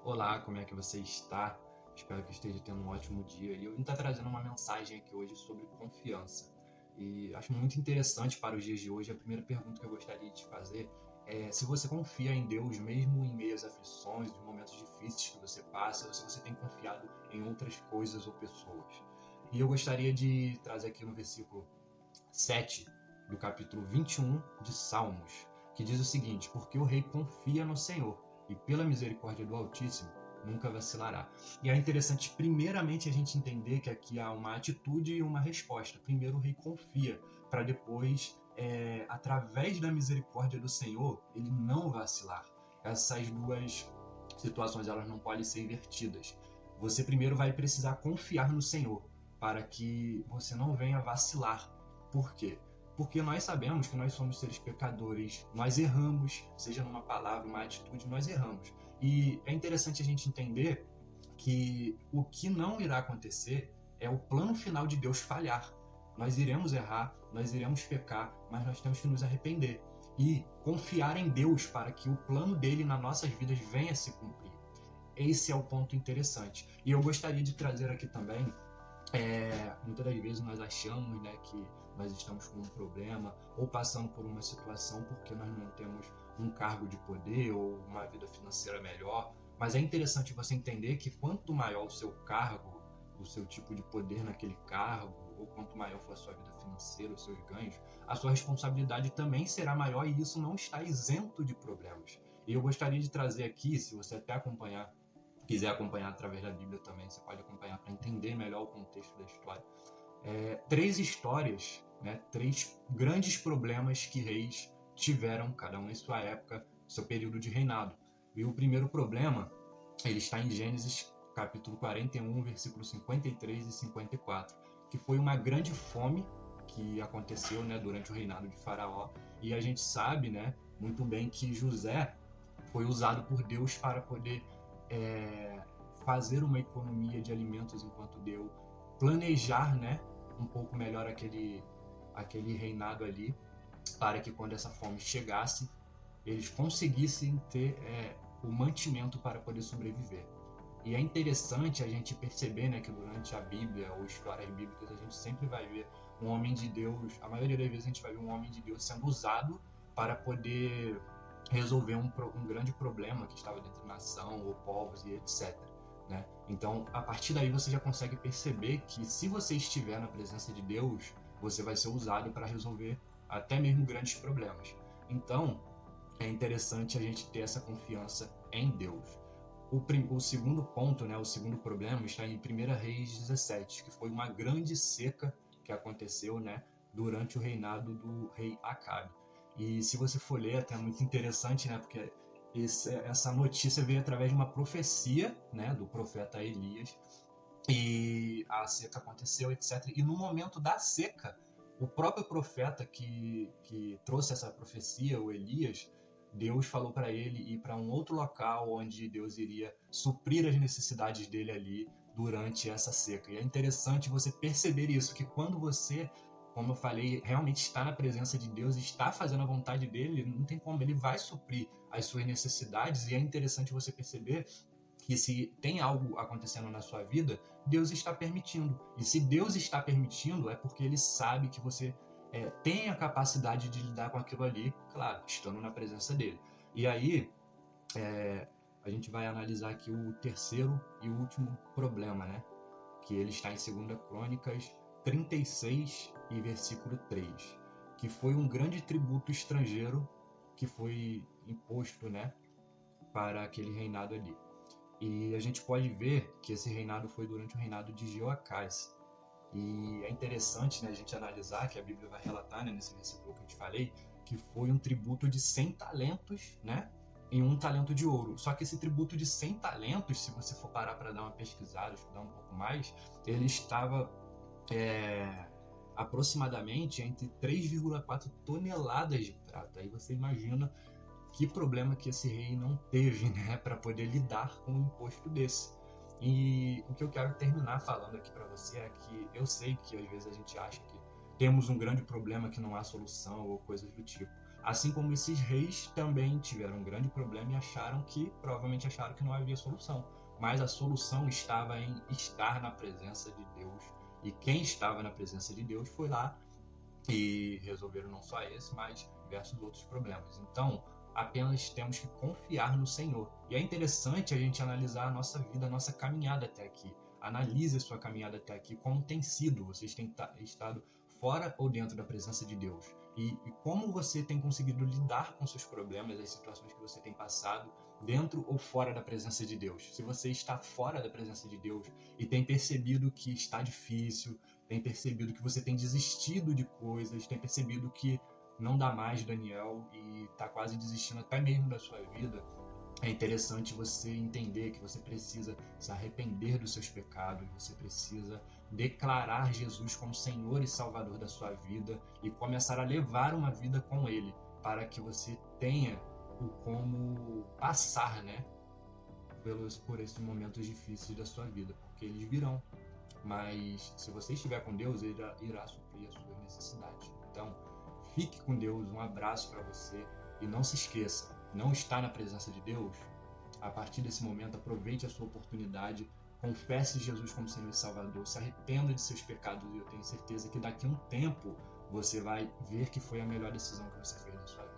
Olá, como é que você está? Espero que esteja tendo um ótimo dia. E eu vim estar trazendo uma mensagem aqui hoje sobre confiança. E acho muito interessante para os dias de hoje. A primeira pergunta que eu gostaria de te fazer é se você confia em Deus mesmo em meio às aflições, nos momentos difíceis que você passa, ou se você tem confiado em outras coisas ou pessoas. E eu gostaria de trazer aqui no versículo 7 do capítulo 21 de Salmos, que diz o seguinte: porque o rei confia no Senhor e pela misericórdia do Altíssimo nunca vacilará. E é interessante primeiramente a gente entender que aqui há uma atitude e uma resposta. Primeiro o rei confia, para depois, através da misericórdia do Senhor, ele não vacilar. Essas duas situações elas não podem ser invertidas. Você primeiro vai precisar confiar no Senhor para que você não venha vacilar. Por quê? Porque nós sabemos que nós somos seres pecadores, nós erramos, seja numa palavra, uma atitude, nós erramos. E é interessante a gente entender que o que não irá acontecer é o plano final de Deus falhar. Nós iremos errar, nós iremos pecar, mas nós temos que nos arrepender e confiar em Deus para que o plano dele nas nossas vidas venha a se cumprir. Esse é o ponto interessante. E eu gostaria de trazer aqui também muitas das vezes nós achamos, né, que nós estamos com um problema ou passando por uma situação porque nós não temos um cargo de poder ou uma vida financeira melhor, mas é interessante você entender que quanto maior o seu cargo, o seu tipo de poder naquele cargo, ou quanto maior for a sua vida financeira, os seus ganhos, a sua responsabilidade também será maior e isso não está isento de problemas. E eu gostaria de trazer aqui, se você até quiser acompanhar através da Bíblia também, você pode acompanhar para entender melhor o contexto da história. Três histórias, né, três grandes problemas que reis tiveram, cada um em sua época, seu período de reinado. E o primeiro problema, ele está em Gênesis capítulo 41, versículos 53 e 54, que foi uma grande fome que aconteceu, né, durante o reinado de Faraó. E a gente sabe, né, muito bem que José foi usado por Deus para poder fazer uma economia de alimentos enquanto deu, planejar, né, um pouco melhor aquele reinado ali, para que quando essa fome chegasse, eles conseguissem ter o mantimento para poder sobreviver. E é interessante a gente perceber, né, que durante a Bíblia ou histórias bíblicas a gente sempre vai ver um homem de Deus, a maioria das vezes a gente vai ver um homem de Deus sendo usado para poder resolver um grande problema que estava dentro da nação ou povos e etc. Né? Então, a partir daí você já consegue perceber que se você estiver na presença de Deus, você vai ser usado para resolver até mesmo grandes problemas. Então, é interessante a gente ter essa confiança em Deus. O segundo ponto, né, o segundo problema está em 1 Reis 17, que foi uma grande seca que aconteceu, né, durante o reinado do rei Acabe. E se você for ler, até é muito interessante, né, porque essa notícia veio através de uma profecia, né, do profeta Elias, e a seca aconteceu, etc. E no momento da seca, o próprio profeta que trouxe essa profecia, o Elias, Deus falou para ele ir para um outro local onde Deus iria suprir as necessidades dele ali durante essa seca. E é interessante você perceber isso, que quando você, como eu falei, realmente está na presença de Deus, está fazendo a vontade dele, não tem como, ele vai suprir as suas necessidades. E é interessante você perceber que se tem algo acontecendo na sua vida, Deus está permitindo. E se Deus está permitindo, é porque ele sabe que você tem a capacidade de lidar com aquilo ali, claro, estando na presença dele. E aí, a gente vai analisar aqui o terceiro e último problema, né? Que ele está em 2 Crônicas 36 e versículo 3, que foi um grande tributo estrangeiro que foi imposto, né, para aquele reinado ali. E a gente pode ver que esse reinado foi durante o reinado de Jeoacás. E é interessante, né, a gente analisar que a Bíblia vai relatar, né, nesse versículo que eu te falei, que foi um tributo de 100 talentos, né, em um talento de ouro. Só que esse tributo de 100 talentos, se você for parar para dar uma pesquisada, estudar um pouco mais, ele estava aproximadamente entre 3,4 toneladas de prata. Aí você imagina que problema que esse rei não teve, né, para poder lidar com um imposto desse. E o que eu quero terminar falando aqui para você é que eu sei que às vezes a gente acha que temos um grande problema que não há solução ou coisas do tipo. Assim como esses reis também tiveram um grande problema e provavelmente acharam que não havia solução. Mas a solução estava em estar na presença de Deus. E quem estava na presença de Deus foi lá e resolveram não só esse, mas diversos outros problemas. Então, apenas temos que confiar no Senhor. E é interessante a gente analisar a nossa vida, a nossa caminhada até aqui. Analise a sua caminhada até aqui, como tem sido. Vocês têm estado fora ou dentro da presença de Deus? E como você tem conseguido lidar com seus problemas, as situações que você tem passado, dentro ou fora da presença de Deus? Se você está fora da presença de Deus e tem percebido que está difícil, tem percebido que você tem desistido de coisas, tem percebido que não dá mais, Daniel, e está quase desistindo até mesmo da sua vida, é interessante você entender que você precisa se arrepender dos seus pecados, você precisa declarar Jesus como Senhor e Salvador da sua vida e começar a levar uma vida com Ele, para que você tenha o como passar, né, por esses momentos difíceis da sua vida, porque eles virão. Mas se você estiver com Deus, Ele irá suprir as suas necessidades. Então, fique com Deus, um abraço para você e não se esqueça, não está na presença de Deus, a partir desse momento aproveite a sua oportunidade, confesse Jesus como Senhor e Salvador, se arrependa de seus pecados e eu tenho certeza que daqui a um tempo você vai ver que foi a melhor decisão que você fez na sua vida.